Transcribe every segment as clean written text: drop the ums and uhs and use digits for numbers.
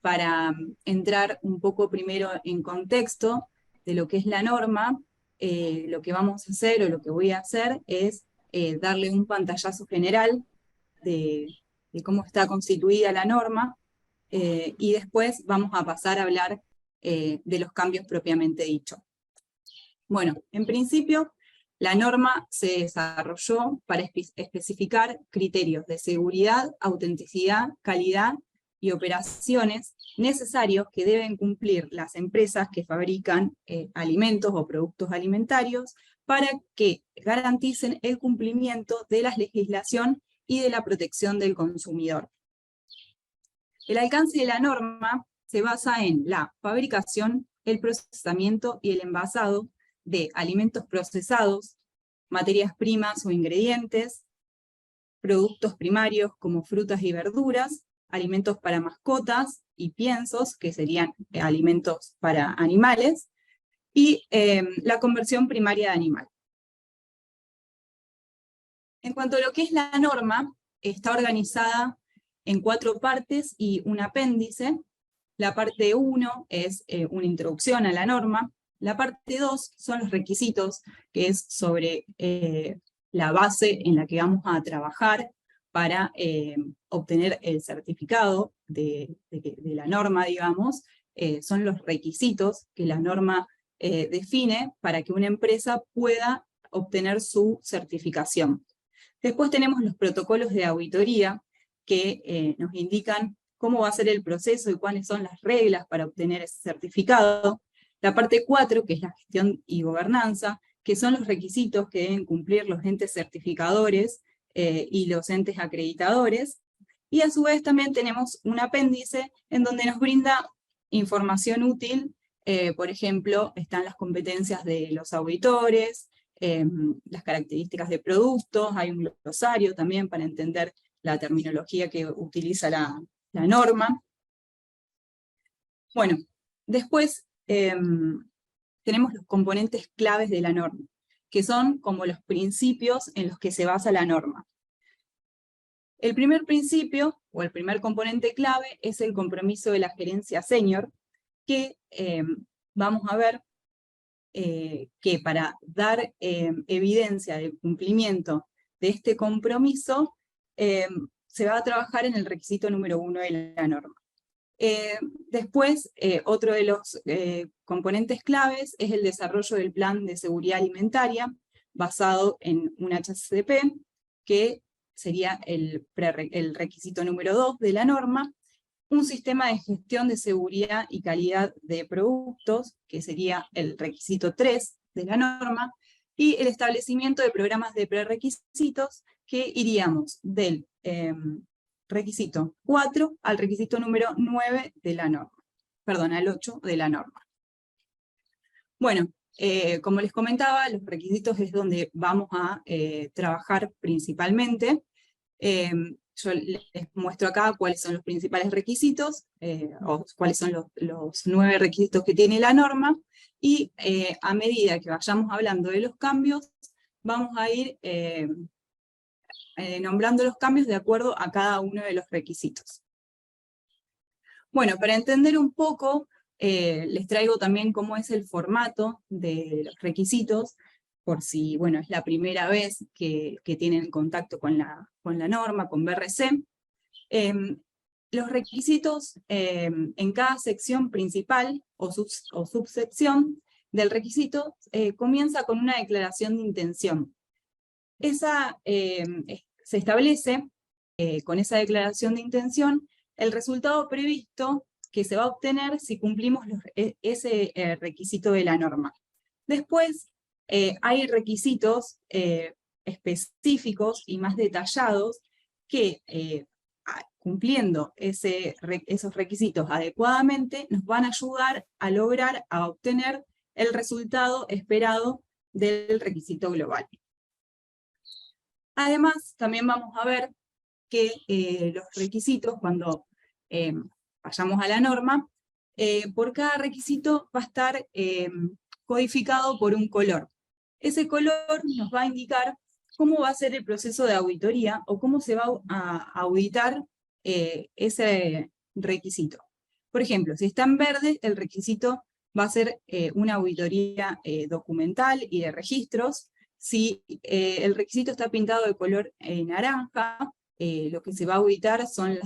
para entrar un poco primero en contexto de lo que es la norma, lo que vamos a hacer o lo que voy a hacer es darle un pantallazo general de cómo está constituida la norma, y después vamos a pasar a hablar de los cambios propiamente dichos. Bueno, en principio, la norma se desarrolló para especificar criterios de seguridad, autenticidad, calidad y operaciones necesarios que deben cumplir las empresas que fabrican alimentos o productos alimentarios para que garanticen el cumplimiento de la legislación y de la protección del consumidor. El alcance de la norma se basa en la fabricación, el procesamiento y el envasado de alimentos procesados, materias primas o ingredientes, productos primarios como frutas y verduras, alimentos para mascotas y piensos, que serían alimentos para animales, y la conversión primaria de animal. En cuanto a lo que es la norma, está organizada en 4 partes y un apéndice. La parte 1 es una introducción a la norma. La parte 2 son los requisitos, que es sobre la base en la que vamos a trabajar para obtener el certificado de la norma, digamos. Son los requisitos que la norma define para que una empresa pueda obtener su certificación. Después tenemos los protocolos de auditoría, que nos indican cómo va a ser el proceso y cuáles son las reglas para obtener ese certificado. La parte 4, que es la gestión y gobernanza, que son los requisitos que deben cumplir los entes certificadores y los entes acreditadores. Y a su vez también tenemos un apéndice en donde nos brinda información útil. Por ejemplo, están las competencias de los auditores, las características de productos, hay un glosario también para entender la terminología que utiliza la norma. Bueno, después tenemos los componentes claves de la norma, que son como los principios en los que se basa la norma. El primer principio, o el primer componente clave, es el compromiso de la gerencia senior, que vamos a ver que para dar evidencia del cumplimiento de este compromiso, se va a trabajar en el requisito número 1 de la norma. Después, otro de los componentes claves es el desarrollo del plan de seguridad alimentaria, basado en un HACCP, que sería el requisito número 2 de la norma, un sistema de gestión de seguridad y calidad de productos, que sería el requisito 3 de la norma, y el establecimiento de programas de prerequisitos, que iríamos del requisito 4 al requisito número 9 de la norma, perdón, al 8 de la norma. Bueno, como les comentaba, los requisitos es donde vamos a trabajar principalmente. Yo les muestro acá cuáles son los principales requisitos, o cuáles son los 9 requisitos que tiene la norma, y a medida que vayamos hablando de los cambios, vamos a ir nombrando los cambios de acuerdo a cada uno de los requisitos. Bueno, para entender un poco, les traigo también cómo es el formato de los requisitos, por si, bueno, es la primera vez que tienen contacto con la norma, con BRC. Los requisitos en cada sección principal o subsección del requisito comienza con una declaración de intención. Esa se establece con esa declaración de intención el resultado previsto que se va a obtener si cumplimos ese requisito de la norma. Después hay requisitos específicos y más detallados que cumpliendo esos requisitos adecuadamente nos van a ayudar a lograr, a obtener el resultado esperado del requisito global. Además, también vamos a ver que los requisitos, cuando vayamos a la norma, por cada requisito va a estar codificado por un color. Ese color nos va a indicar cómo va a ser el proceso de auditoría, o cómo se va a auditar ese requisito. Por ejemplo, si está en verde, el requisito va a ser una auditoría documental y de registros. Si el requisito está pintado de color naranja, lo que se va a auditar son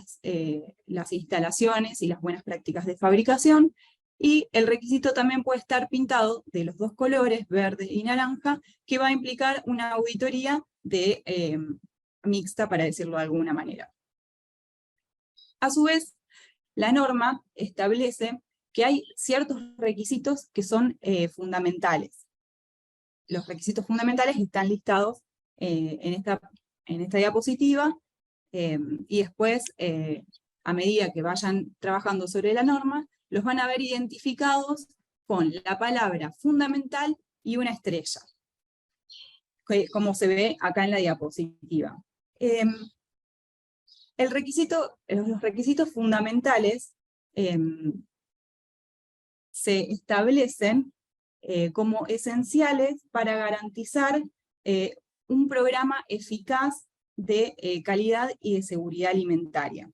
las instalaciones y las buenas prácticas de fabricación, y el requisito también puede estar pintado de los dos colores, verde y naranja, que va a implicar una auditoría mixta, para decirlo de alguna manera. A su vez, la norma establece que hay ciertos requisitos que son fundamentales. Los requisitos fundamentales están listados en esta diapositiva, y después, a medida que vayan trabajando sobre la norma, los van a ver identificados con la palabra fundamental y una estrella, como se ve acá en la diapositiva. Los requisitos fundamentales se establecen como esenciales para garantizar un programa eficaz de calidad y de seguridad alimentaria.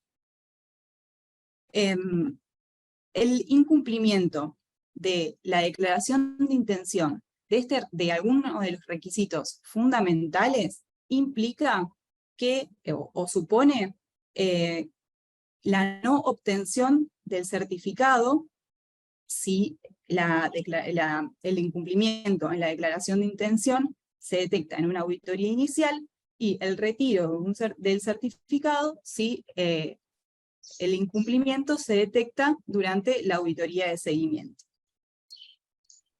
El incumplimiento de la declaración de intención de alguno de los requisitos fundamentales implica que, o supone, la no obtención del certificado si el incumplimiento en la declaración de intención se detecta en una auditoría inicial, y el retiro del certificado si el incumplimiento se detecta durante la auditoría de seguimiento.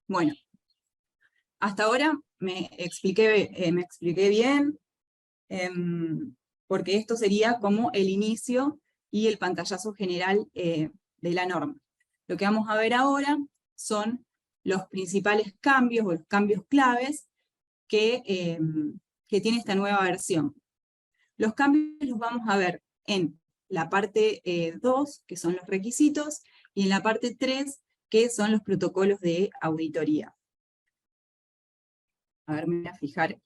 Bueno, hasta ahora me expliqué bien, porque esto sería como el inicio y el pantallazo general de la norma. Lo que vamos a ver ahora son los principales cambios, o los cambios claves que tiene esta nueva versión. Los cambios los vamos a ver en la parte 2, que son los requisitos, y en la parte 3, que son los protocolos de auditoría. A ver, me voy a fijar.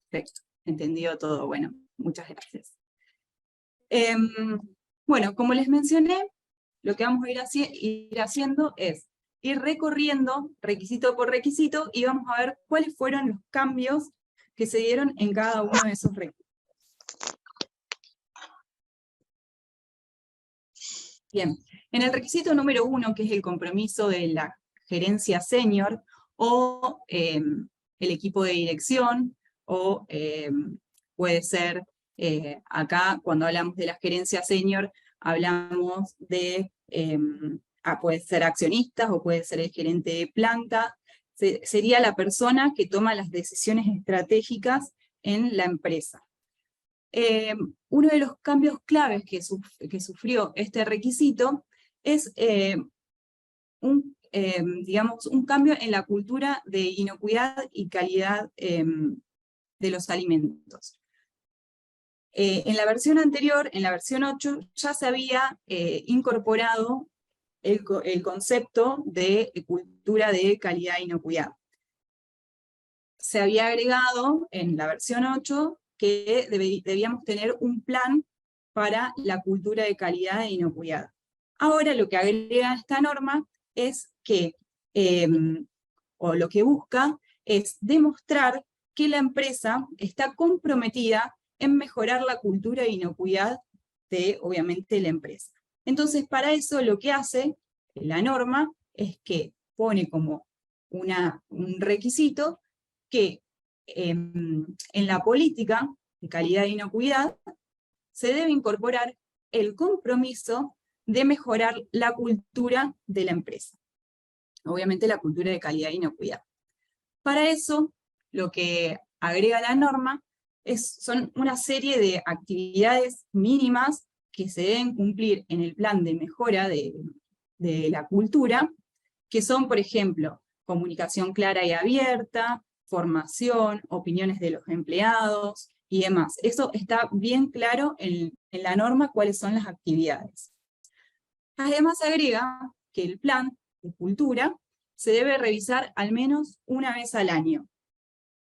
Perfecto, entendido todo. Bueno, muchas gracias. Bueno, como les mencioné, lo que vamos a ir haciendo es ir recorriendo requisito por requisito, y vamos a ver cuáles fueron los cambios que se dieron en cada uno de esos requisitos. Bien, en el requisito número 1, que es el compromiso de la gerencia senior, o el equipo de dirección, o puede ser, acá cuando hablamos de la gerencia senior, hablamos de, puede ser accionistas, o puede ser el gerente de planta, sería la persona que toma las decisiones estratégicas en la empresa. Uno de los cambios claves que sufrió este requisito es digamos, un cambio en la cultura de inocuidad y calidad de los alimentos. En la versión anterior, en la versión 8, ya se había incorporado el concepto de cultura de calidad e inocuidad. Se había agregado en la versión 8 que debíamos tener un plan para la cultura de calidad e inocuidad. Ahora lo que agrega esta norma es que, o lo que busca, es demostrar que la empresa está comprometida en mejorar la cultura de inocuidad de, obviamente, la empresa. Entonces, para eso lo que hace la norma es que pone como un requisito que en la política de calidad e inocuidad se debe incorporar el compromiso de mejorar la cultura de la empresa. Obviamente la cultura de calidad e inocuidad. Para eso, lo que agrega la norma son una serie de actividades mínimas que se deben cumplir en el plan de mejora de la cultura, que son, por ejemplo, comunicación clara y abierta, formación, opiniones de los empleados y demás. Eso está bien claro en la norma cuáles son las actividades. Además agrega que el plan de cultura se debe revisar al menos una vez al año.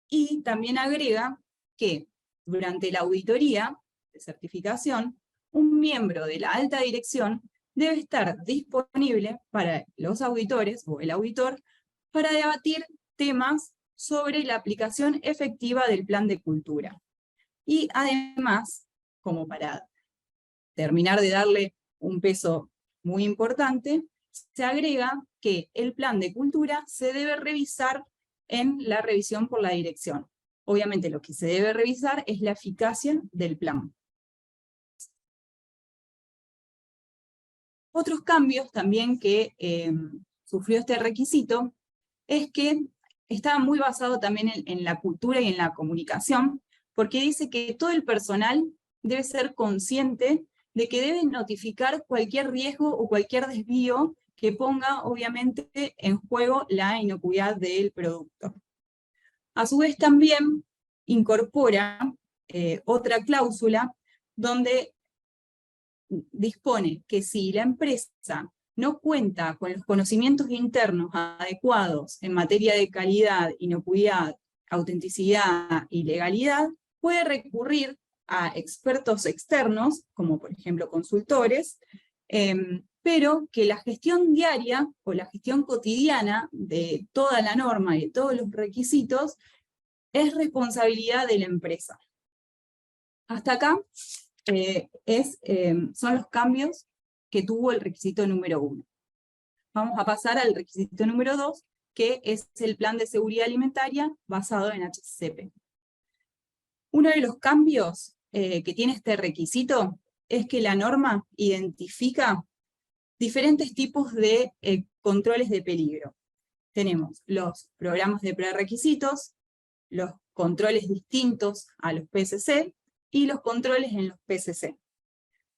Y también agrega que durante la auditoría de certificación, un miembro de la alta dirección debe estar disponible para los auditores o el auditor para debatir temas sobre la aplicación efectiva del plan de cultura. Y además, como para terminar de darle un peso muy importante, se agrega que el plan de cultura se debe revisar en la revisión por la dirección. Obviamente lo que se debe revisar es la eficacia del plan. Otros cambios también que sufrió este requisito es que está muy basado también en la cultura y en la comunicación, porque dice que todo el personal debe ser consciente de que debe notificar cualquier riesgo o cualquier desvío que ponga, obviamente, en juego la inocuidad del producto. A su vez también incorpora otra cláusula donde dispone que si la empresa no cuenta con los conocimientos internos adecuados en materia de calidad, inocuidad, autenticidad y legalidad, puede recurrir a expertos externos, como por ejemplo consultores, pero que la gestión diaria o la gestión cotidiana de toda la norma y de todos los requisitos es responsabilidad de la empresa. Hasta acá son los cambios que tuvo el requisito número 1. Vamos a pasar al requisito número 2, que es el plan de seguridad alimentaria basado en HACCP. Uno de los cambios que tiene este requisito es que la norma identifica diferentes tipos de controles de peligro. Tenemos los programas de prerequisitos, los controles distintos a los PSC y los controles en los PSC.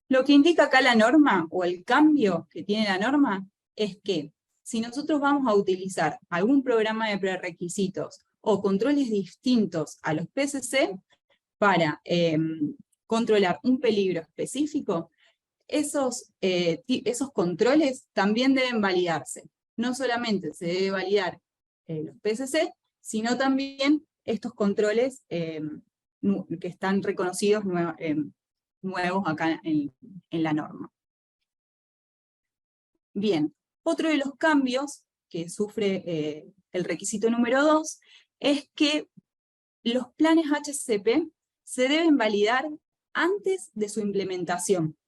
Lo que indica acá la norma, o el cambio que tiene la norma, es que si nosotros vamos a utilizar algún programa de prerequisitos o controles distintos a los PSC para controlar un peligro específico, esos controles también deben validarse. No solamente se debe validar los PSC, sino también estos controles que están reconocidos nuevos acá en la norma. Bien, otro de los cambios que sufre el requisito número 2 es que los planes HACCP se deben validar antes de su implementación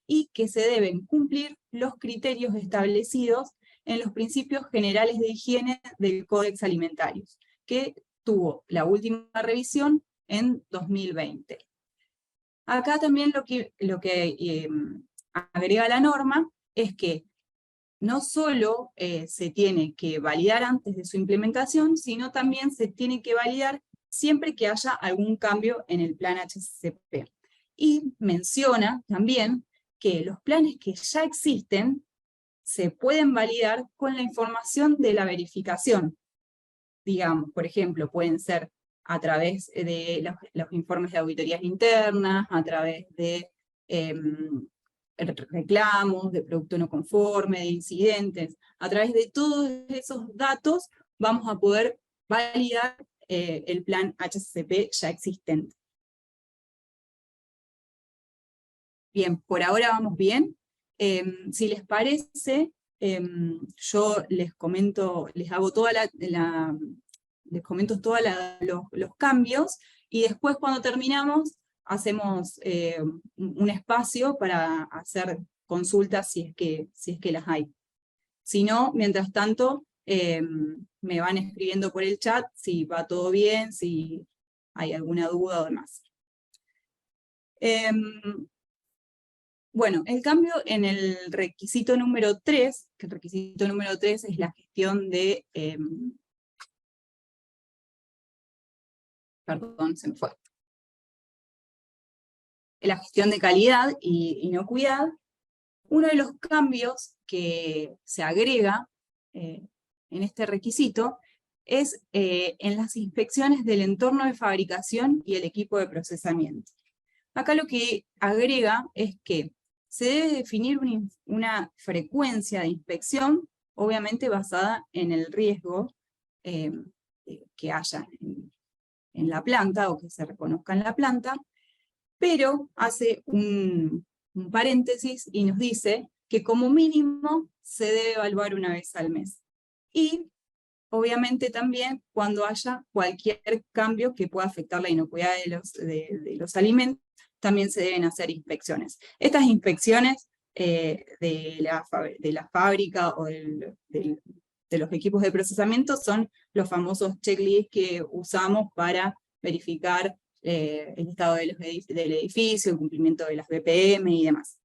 y que se deben cumplir los criterios establecidos en los principios generales de higiene del Códex Alimentarios, que tuvo la última revisión en 2020. Acá también lo que agrega la norma es que no solo se tiene que validar antes de su implementación, sino también se tiene que validar siempre que haya algún cambio en el plan HACCP. Y menciona también que los planes que ya existen se pueden validar con la información de la verificación. Digamos, por ejemplo, pueden ser a través de los informes de auditorías internas, a través de reclamos, de producto no conforme, de incidentes. A través de todos esos datos vamos a poder validar el plan HACCP ya existente. Bien, por ahora vamos bien. Si les parece, yo les comento, les comento todos los cambios, y después cuando terminamos hacemos un espacio para hacer consultas si es que las hay. Si no, mientras tanto, me van escribiendo por el chat si va todo bien, si hay alguna duda o demás. Bueno, el cambio en el requisito número 3, que el requisito número 3 es la gestión de... perdón, se me fue. La gestión de calidad y inocuidad. Uno de los cambios que se agrega en este requisito es en las inspecciones del entorno de fabricación y el equipo de procesamiento. Acá lo que agrega es que se debe definir una frecuencia de inspección, obviamente basada en el riesgo que haya en la planta, o que se reconozca en la planta, pero hace un paréntesis y nos dice que como mínimo se debe evaluar una vez al mes. Y obviamente también cuando haya cualquier cambio que pueda afectar la inocuidad de los alimentos, también se deben hacer inspecciones. Estas inspecciones de la fábrica o de los equipos de procesamiento son los famosos checklists que usamos para verificar el estado del edificio, el cumplimiento de las BPM y demás.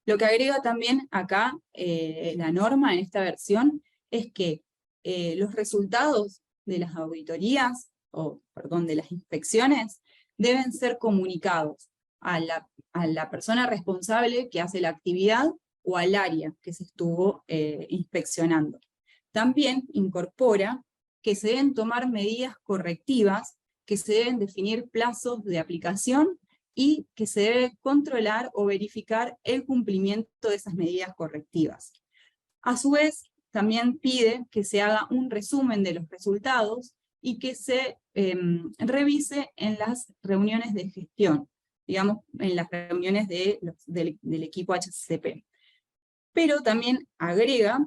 Lo que agrega también acá la norma en esta versión es que los resultados de las auditorías, de las inspecciones, deben ser comunicados a la persona responsable que hace la actividad o al área que se estuvo inspeccionando. También incorpora que se deben tomar medidas correctivas, que se deben definir plazos de aplicación y que se debe controlar o verificar el cumplimiento de esas medidas correctivas. A su vez, también pide que se haga un resumen de los resultados y que se revise en las reuniones de gestión, digamos, en las reuniones del equipo HACCP. Pero también agrega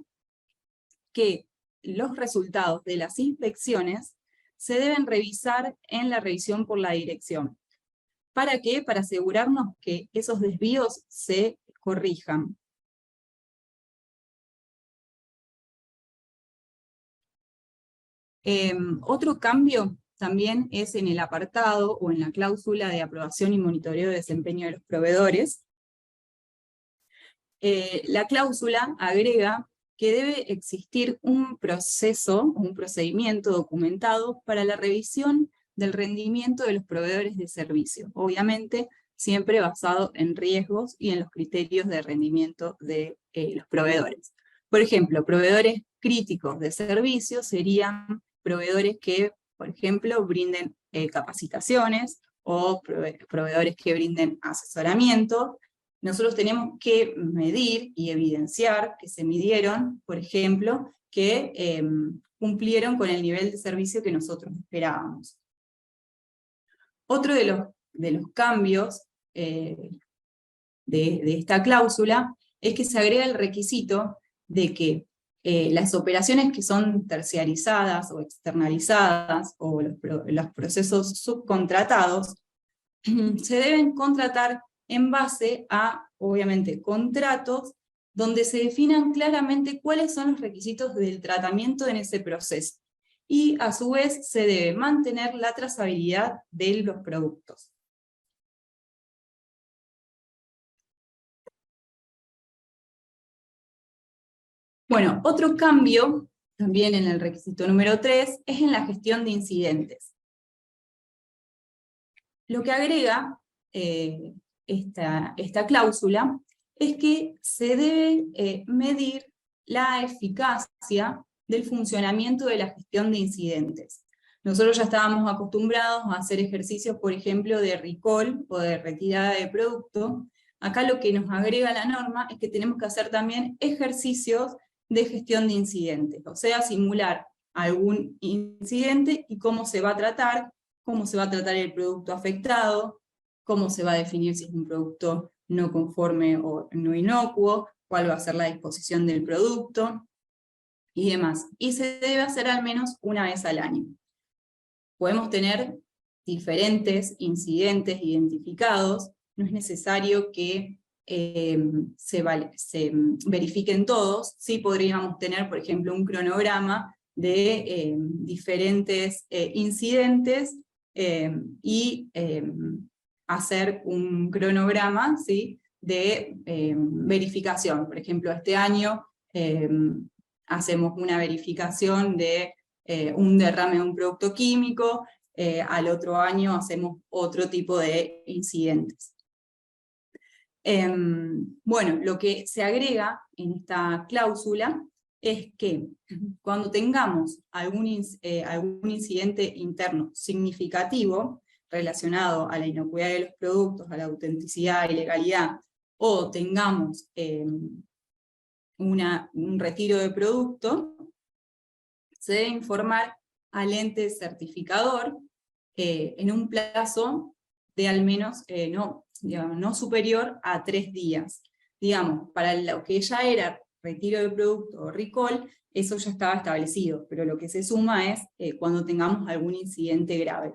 que los resultados de las inspecciones se deben revisar en la revisión por la dirección. ¿Para qué? Para asegurarnos que esos desvíos se corrijan. Otro cambio también es en el apartado o en la cláusula de aprobación y monitoreo de desempeño de los proveedores. La cláusula agrega que debe existir un proceso, un procedimiento documentado para la revisión del rendimiento de los proveedores de servicio, obviamente siempre basado en riesgos y en los criterios de rendimiento de los proveedores. Por ejemplo, proveedores críticos de servicios serían proveedores que, por ejemplo, brinden capacitaciones o proveedores que brinden asesoramiento. Nosotros tenemos que medir y evidenciar que se midieron, por ejemplo, que cumplieron con el nivel de servicio que nosotros esperábamos. Otro de los cambios de esta cláusula es que se agrega el requisito de que las operaciones que son terciarizadas o externalizadas, o los procesos subcontratados, se deben contratar en base a, obviamente, contratos donde se definan claramente cuáles son los requisitos del tratamiento en ese proceso. Y a su vez se debe mantener la trazabilidad de los productos. Bueno, otro cambio, también en el requisito número 3, es en la gestión de incidentes. Lo que agrega esta cláusula es que se debe medir la eficacia del funcionamiento de la gestión de incidentes. Nosotros ya estábamos acostumbrados a hacer ejercicios, por ejemplo, de recall o de retirada de producto. Acá lo que nos agrega la norma es que tenemos que hacer también ejercicios de gestión de incidentes, o sea, simular algún incidente y cómo se va a tratar el producto afectado, cómo se va a definir si es un producto no conforme o no inocuo, cuál va a ser la disposición del producto, y demás. Y se debe hacer al menos una vez al año. Podemos tener diferentes incidentes identificados, no es necesario que se verifiquen todos, sí podríamos tener, por ejemplo, un cronograma de diferentes incidentes y hacer un cronograma, ¿sí?, de verificación. Por ejemplo, este año hacemos una verificación de un derrame de un producto químico, al otro año hacemos otro tipo de incidentes. Bueno, lo que se agrega en esta cláusula es que cuando tengamos algún incidente interno significativo relacionado a la inocuidad de los productos, a la autenticidad y legalidad, o tengamos un retiro de producto, se debe informar al ente certificador en un plazo de al menos no superior a 3 días. digamos, para lo que ya era retiro de producto o recall, eso ya estaba establecido, pero lo que se suma es cuando tengamos algún incidente grave.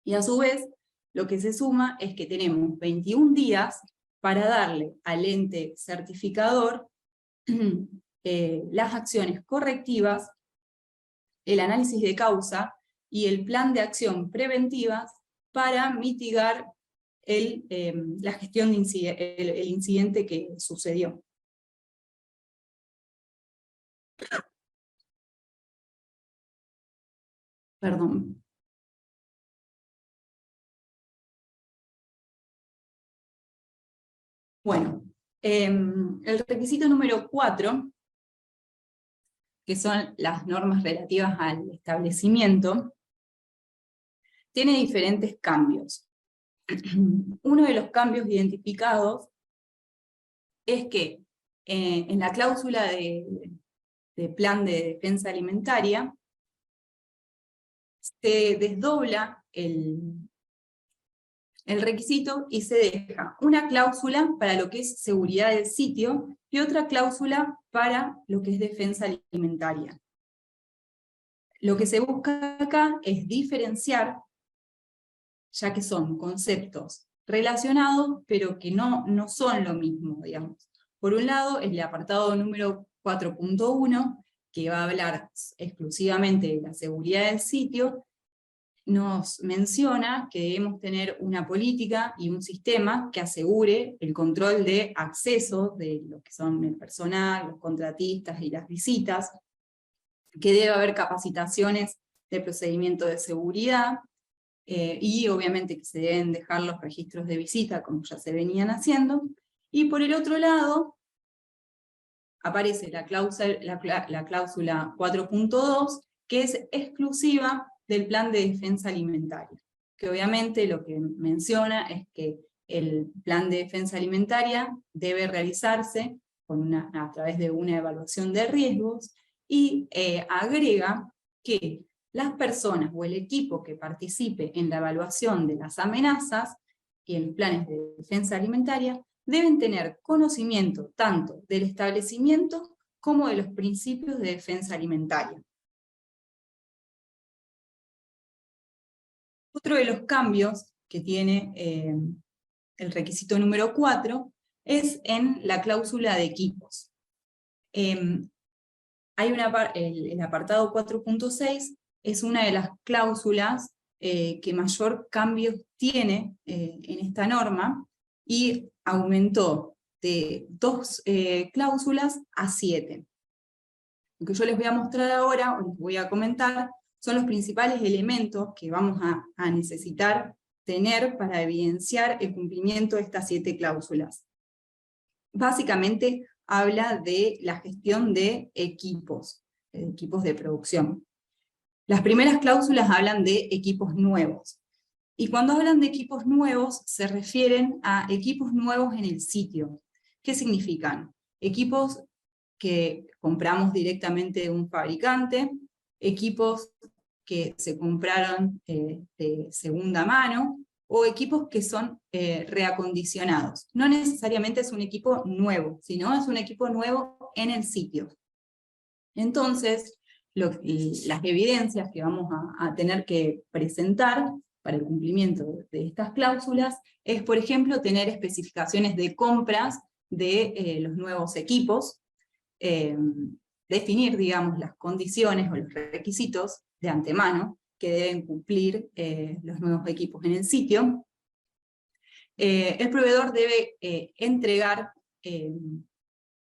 Y a su vez, lo que se suma es que tenemos 21 días para darle al ente certificador las acciones correctivas, el análisis de causa y el plan de acción preventivas para mitigar la gestión de el incidente que sucedió. Perdón. Bueno, el requisito número 4, que son las normas relativas al establecimiento, tiene diferentes cambios. Uno de los cambios identificados es que en la cláusula de plan de defensa alimentaria se desdobla el requisito y se deja una cláusula para lo que es seguridad del sitio y otra cláusula para lo que es defensa alimentaria. Lo que se busca acá es diferenciar, ya que son conceptos relacionados, pero que no son lo mismo, digamos. Por un lado, el apartado número 4.1, que va a hablar exclusivamente de la seguridad del sitio, nos menciona que debemos tener una política y un sistema que asegure el control de acceso de lo que son el personal, los contratistas y las visitas, que debe haber capacitaciones de procedimiento de seguridad, y obviamente que se deben dejar los registros de visita como ya se venían haciendo, y por el otro lado aparece la cláusula 4.2, que es exclusiva del plan de defensa alimentaria, que obviamente lo que menciona es que el plan de defensa alimentaria debe realizarse a través de una evaluación de riesgos, y agrega que las personas o el equipo que participe en la evaluación de las amenazas y en los planes de defensa alimentaria deben tener conocimiento tanto del establecimiento como de los principios de defensa alimentaria. Otro de los cambios que tiene el requisito número 4 es en la cláusula de equipos. Hay el apartado 4.6 es una de las cláusulas que mayor cambio tiene en esta norma, y aumentó de 2 cláusulas a 7. Lo que yo les voy a mostrar ahora, o les voy a comentar, son los principales elementos que vamos a necesitar tener para evidenciar el cumplimiento de estas 7 cláusulas. Básicamente habla de la gestión de equipos de producción. Las primeras cláusulas hablan de equipos nuevos. Y cuando hablan de equipos nuevos, se refieren a equipos nuevos en el sitio. ¿Qué significan? Equipos que compramos directamente de un fabricante, equipos que se compraron de segunda mano, o equipos que son reacondicionados. No necesariamente es un equipo nuevo, sino es un equipo nuevo en el sitio. Entonces, las evidencias que vamos a tener que presentar para el cumplimiento de estas cláusulas es, por ejemplo, tener especificaciones de compras de los nuevos equipos, definir, digamos, las condiciones o los requisitos de antemano que deben cumplir los nuevos equipos en el sitio. El proveedor debe entregar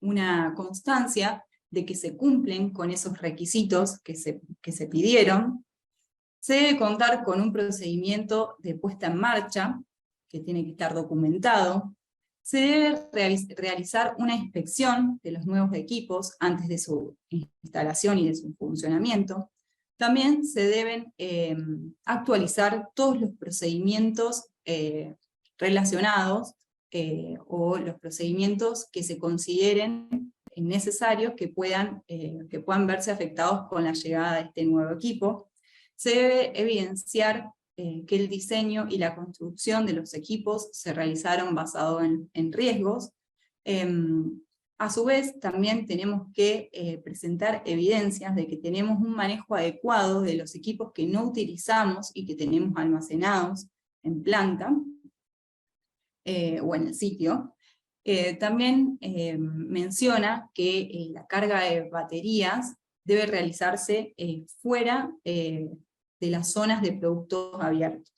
una constancia de que se cumplen con esos requisitos que se pidieron. Se debe contar con un procedimiento de puesta en marcha, que tiene que estar documentado. Se debe realizar una inspección de los nuevos equipos antes de su instalación y de su funcionamiento. También se deben actualizar todos los procedimientos relacionados o los procedimientos que se consideren necesarios que puedan verse afectados con la llegada de este nuevo equipo. Se debe evidenciar que el diseño y la construcción de los equipos se realizaron basado en riesgos, A su vez, también tenemos que presentar evidencias de que tenemos un manejo adecuado de los equipos que no utilizamos y que tenemos almacenados en planta o en el sitio. También menciona que la carga de baterías debe realizarse fuera de las zonas de productos abiertos.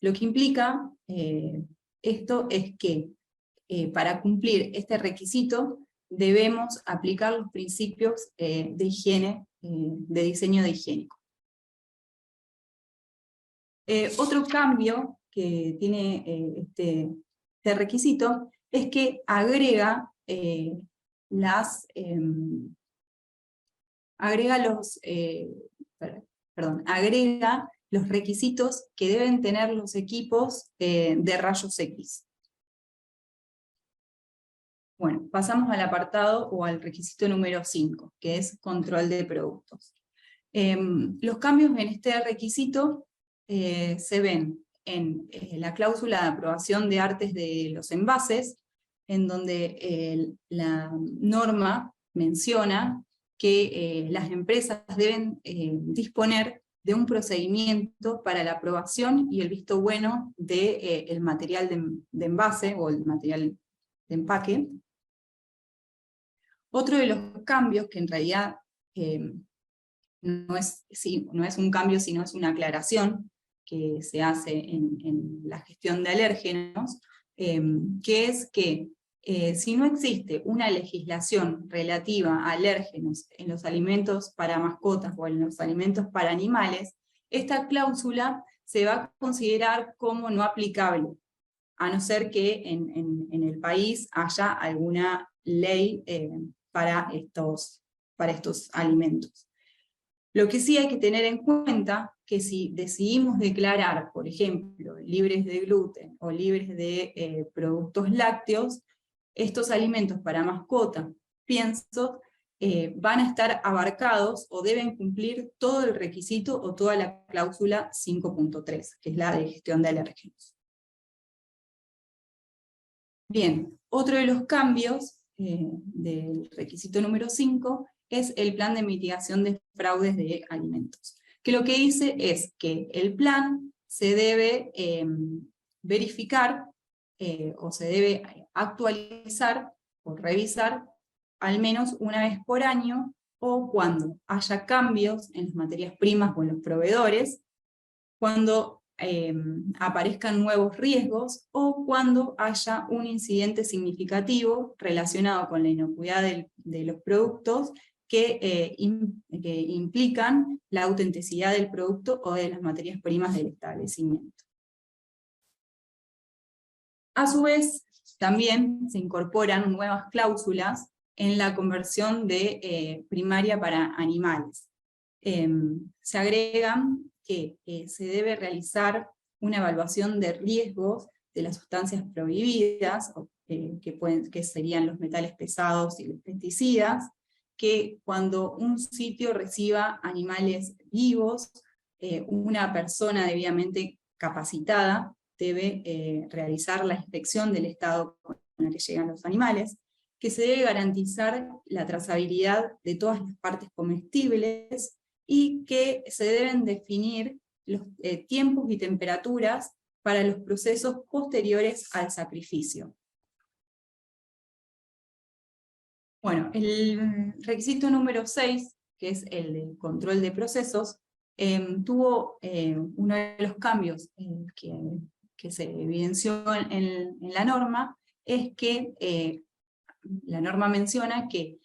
Lo que implica esto es que para cumplir este requisito debemos aplicar los principios de higiene, de diseño de higiénico. Otro cambio que tiene este requisito es que agrega agrega los requisitos que deben tener los equipos de rayos X. Bueno, pasamos al apartado o al requisito número 5, que es control de productos. Los cambios en este requisito se ven en la cláusula de aprobación de artes de los envases, en donde la norma menciona que las empresas deben disponer de un procedimiento para la aprobación y el visto bueno del material de envase o el material de empaque. Otro de los cambios, que en realidad no es un cambio, sino es una aclaración que se hace en la gestión de alérgenos, que es que si no existe una legislación relativa a alérgenos en los alimentos para mascotas o en los alimentos para animales, esta cláusula se va a considerar como no aplicable, a no ser que en el país haya alguna ley para estos alimentos. Lo que sí hay que tener en cuenta que si decidimos declarar, por ejemplo, libres de gluten o libres de productos lácteos, estos alimentos para mascotas, pienso, van a estar abarcados o deben cumplir todo el requisito o toda la cláusula 5.3, que es la de gestión de alérgenos. Bien, otro de los cambios del requisito número 5 es el plan de mitigación de fraudes de alimentos, que lo que dice es que el plan se debe verificar o se debe actualizar o revisar al menos una vez por año, o cuando haya cambios en las materias primas o en los proveedores, cuando aparezcan nuevos riesgos, o cuando haya un incidente significativo relacionado con la inocuidad de los productos que implican la autenticidad del producto o de las materias primas del establecimiento. A su vez, también se incorporan nuevas cláusulas en la conversión de primaria para animales. Se agregan que se debe realizar una evaluación de riesgos de las sustancias prohibidas, que serían los metales pesados y los pesticidas, que cuando un sitio reciba animales vivos, una persona debidamente capacitada debe realizar la inspección del estado con el que llegan los animales, que se debe garantizar la trazabilidad de todas las partes comestibles, y que se deben definir los tiempos y temperaturas para los procesos posteriores al sacrificio. Bueno, el requisito número 6, que es el de control de procesos, tuvo uno de los cambios que se evidenció en la norma, es que la norma menciona que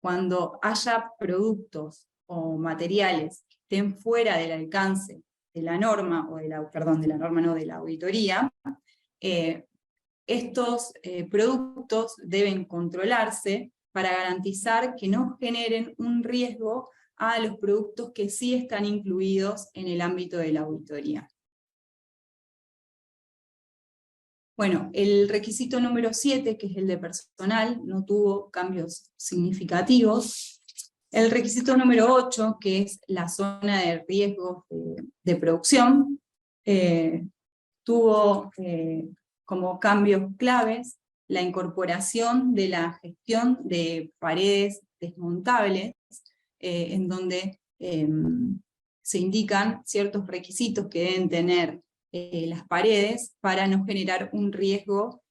cuando haya productos o materiales que estén fuera del alcance de la norma, o de la auditoría, estos productos deben controlarse para garantizar que no generen un riesgo a los productos que sí están incluidos en el ámbito de la auditoría. Bueno, el requisito número 7, que es el de personal, no tuvo cambios significativos. El requisito número 8, que es la zona de riesgo de producción, tuvo como cambios claves la incorporación de la gestión de paredes desmontables, en donde se indican ciertos requisitos que deben tener las paredes para no generar un riesgo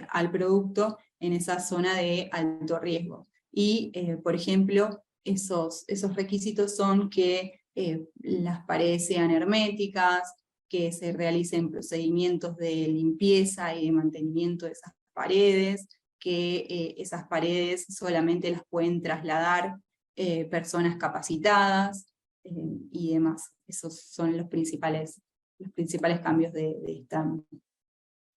al producto en esa zona de alto riesgo. Y, por ejemplo, esos requisitos son que las paredes sean herméticas, que se realicen procedimientos de limpieza y de mantenimiento de esas paredes, que esas paredes solamente las pueden trasladar personas capacitadas, y demás. Esos son los principales cambios de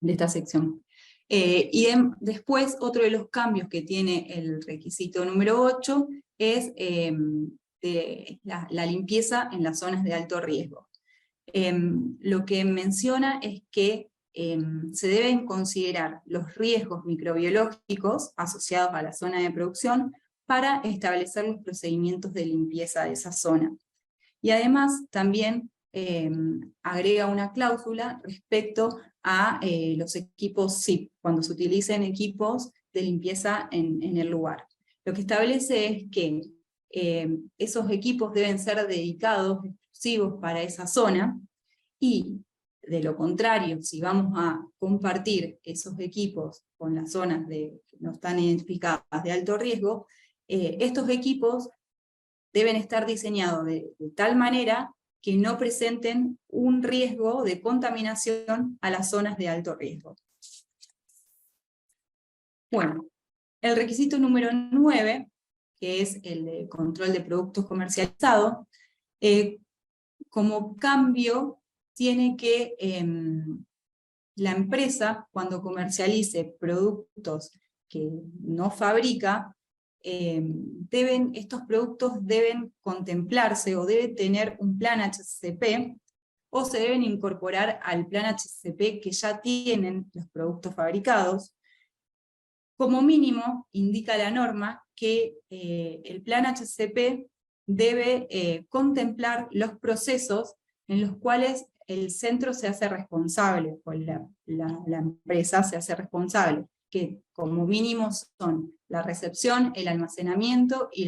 esta sección. Y después, otro de los cambios que tiene el requisito número 8 es la limpieza en las zonas de alto riesgo. Lo que menciona es que se deben considerar los riesgos microbiológicos asociados a la zona de producción para establecer los procedimientos de limpieza de esa zona. Y además también agrega una cláusula respecto a los equipos SIP, cuando se utilicen equipos de limpieza en el lugar. Lo que establece es que esos equipos deben ser dedicados, exclusivos para esa zona, y de lo contrario, si vamos a compartir esos equipos con las zonas que no están identificadas de alto riesgo, estos equipos deben estar diseñados de tal manera que no presenten un riesgo de contaminación a las zonas de alto riesgo. Bueno, el requisito número 9, que es el de control de productos comercializados, como cambio tiene que la empresa, cuando comercialice productos que no fabrica, estos productos deben contemplarse o debe tener un plan HACCP, o se deben incorporar al plan HACCP que ya tienen los productos fabricados. Como mínimo, indica la norma que el plan HACCP debe contemplar los procesos en los cuales el centro se hace responsable, o la empresa se hace responsable, que como mínimo son la recepción, el almacenamiento y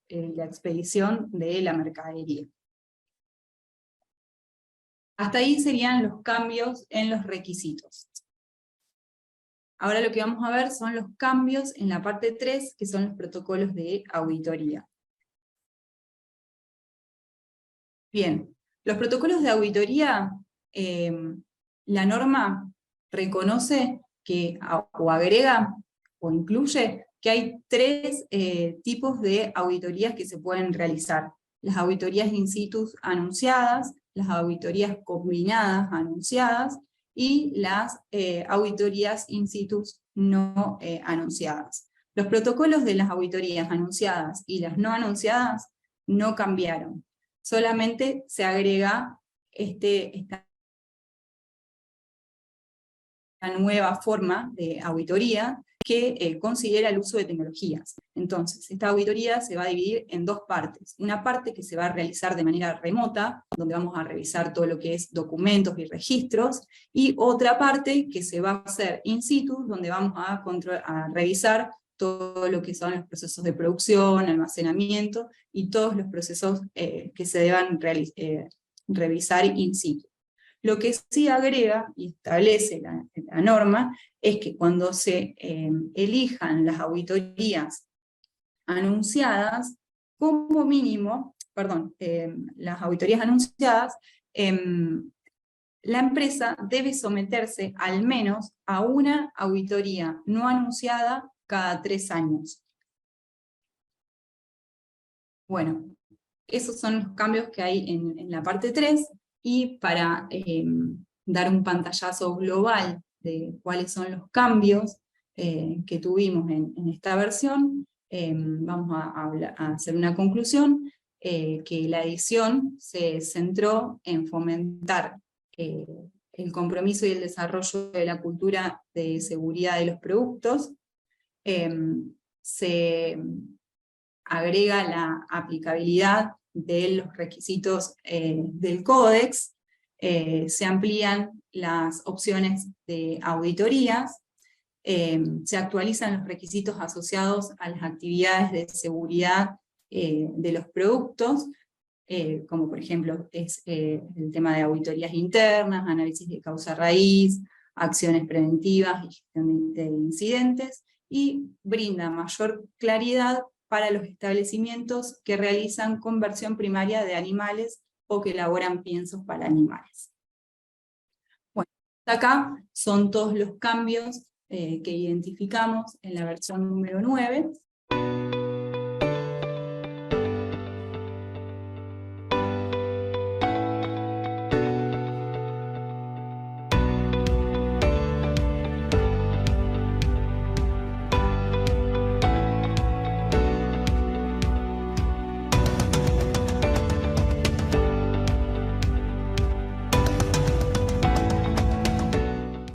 la expedición de la mercadería. Hasta ahí serían los cambios en los requisitos. Ahora lo que vamos a ver son los cambios en la parte 3, que son los protocolos de auditoría. Bien, los protocolos de auditoría, la norma reconoce que, o agrega, o incluye, que hay 3 tipos de auditorías que se pueden realizar. Las auditorías in situ anunciadas, las auditorías combinadas anunciadas, y las auditorías in situ no anunciadas. Los protocolos de las auditorías anunciadas y las no anunciadas no cambiaron. Solamente se agrega esta nueva forma de auditoría que considera el uso de tecnologías. Entonces, esta auditoría se va a dividir en 2 partes. Una parte que se va a realizar de manera remota, donde vamos a revisar todo lo que es documentos y registros, y otra parte que se va a hacer in situ, donde vamos a revisar todo lo que son los procesos de producción, almacenamiento, y todos los procesos que se deban revisar in situ. Lo que sí agrega y establece la norma es que cuando se elijan las auditorías anunciadas, como mínimo, las auditorías anunciadas, la empresa debe someterse al menos a una auditoría no anunciada cada 3 años. Bueno, esos son los cambios que hay en la parte 3, y para dar un pantallazo global de cuáles son los cambios que tuvimos en esta versión, vamos a hacer una conclusión, que la edición se centró en fomentar el compromiso y el desarrollo de la cultura de seguridad de los productos. Se agrega la aplicabilidad de los requisitos del Códex, se amplían las opciones de auditorías, se actualizan los requisitos asociados a las actividades de seguridad de los productos, como por ejemplo es el tema de auditorías internas, análisis de causa raíz, acciones preventivas y gestión de incidentes, y brinda mayor claridad para los establecimientos que realizan conversión primaria de animales o que elaboran piensos para animales. Bueno, acá son todos los cambios que identificamos en la versión número 9,